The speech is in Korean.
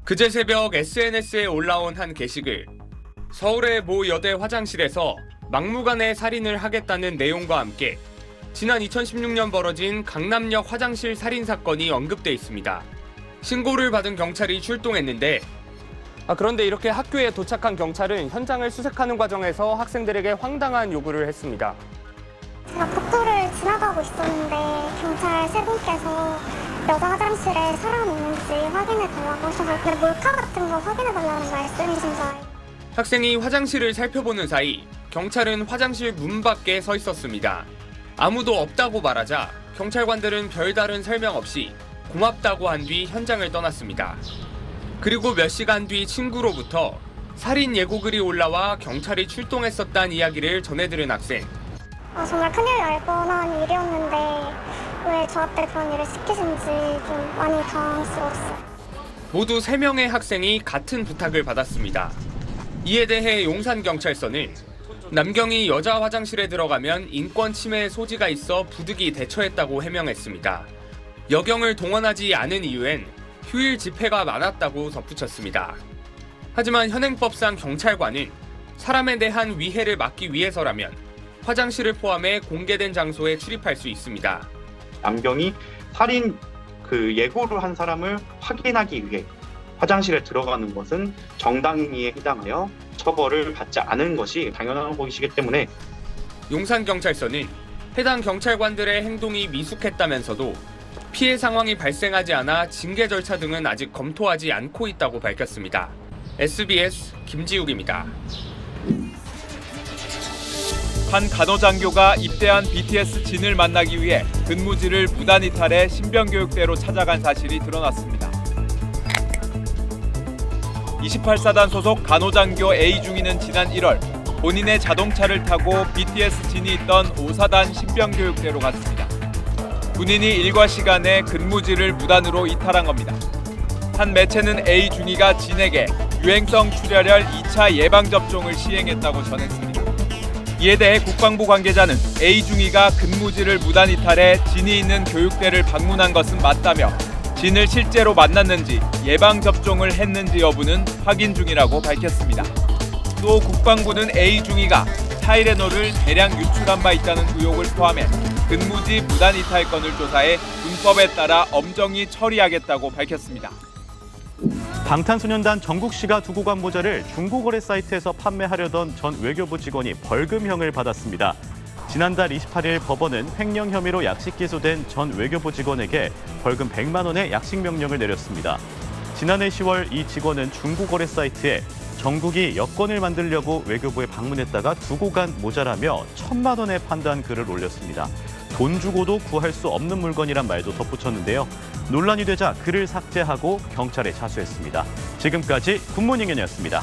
그제 새벽 SNS에 올라온 한 게시글. 서울의 모 여대 화장실에서 막무가내 살인을 하겠다는 내용과 함께 지난 2016년 벌어진 강남역 화장실 살인 사건이 언급돼 있습니다. 신고를 받은 경찰이 출동했는데 그런데 이렇게 학교에 도착한 경찰은 현장을 수색하는 과정에서 학생들에게 황당한 요구를 했습니다. 제가 복도를 지나가고 있었는데 경찰 세 분께서 여자 화장실에 사람 있는지 확인해달라고 하셔서 몰카 같은 거 확인해달라는 말씀이신 거예요. 학생이 화장실을 살펴보는 사이 경찰은 화장실 문 밖에 서 있었습니다. 아무도 없다고 말하자 경찰관들은 별다른 설명 없이 고맙다고 한 뒤 현장을 떠났습니다. 그리고 몇 시간 뒤 친구로부터 살인 예고글이 올라와 경찰이 출동했었다는 이야기를 전해들은 학생. 정말 큰일 날 뻔한 일이었는데 왜 저한테 그런 일을 시키신지 좀 많이 당황스러웠어요. 모두 3명의 학생이 같은 부탁을 받았습니다. 이에 대해 용산경찰서는 남경이 여자 화장실에 들어가면 인권 침해의 소지가 있어 부득이 대처했다고 해명했습니다. 여경을 동원하지 않은 이유엔 휴일 집회가 많았다고 덧붙였습니다. 하지만 현행법상 경찰관은 사람에 대한 위해를 막기 위해서라면 화장실을 포함해 공개된 장소에 출입할 수 있습니다. 남경이 살인 예고를 한 사람을 확인하기 위해 화장실에 들어가는 것은 정당행위에 해당하여 처벌을 받지 않은 것이 당연한 것이기 때문에 용산경찰서는 해당 경찰관들의 행동이 미숙했다면서도 피해 상황이 발생하지 않아 징계 절차 등은 아직 검토하지 않고 있다고 밝혔습니다. SBS 김지욱입니다. 한 간호장교가 입대한 BTS 진을 만나기 위해 근무지를 무단 이탈해 신병교육대로 찾아간 사실이 드러났습니다. 28사단 소속 간호장교 A중위는 지난 1월 본인의 자동차를 타고 BTS 진이 있던 5사단 신병교육대로 갔습니다. 군인이 일과 시간에 근무지를 무단으로 이탈한 겁니다. 한 매체는 A중위가 진에게 유행성 출혈열 2차 예방접종을 시행했다고 전했습니다. 이에 대해 국방부 관계자는 A중위가 근무지를 무단 이탈해 진이 있는 교육대를 방문한 것은 맞다며 진을 실제로 만났는지 예방접종을 했는지 여부는 확인 중이라고 밝혔습니다. 또 국방부는 A중위가 타이레놀을 대량 유출한 바 있다는 의혹을 포함해 근무지 무단 이탈 건을 조사해 군법에 따라 엄정히 처리하겠다고 밝혔습니다. 방탄소년단 정국씨가 두고 간 모자를 중고거래 사이트에서 판매하려던 전 외교부 직원이 벌금형을 받았습니다. 지난달 28일 법원은 횡령 혐의로 약식 기소된 전 외교부 직원에게 벌금 100만 원의 약식 명령을 내렸습니다. 지난해 10월 이 직원은 중고거래 사이트에 정국이 여권을 만들려고 외교부에 방문했다가 두고 간 모자라며 1,000만 원에 판다는 글을 올렸습니다. 돈 주고도 구할 수 없는 물건이란 말도 덧붙였는데요. 논란이 되자 글을 삭제하고 경찰에 자수했습니다. 지금까지 굿모닝연이었습니다.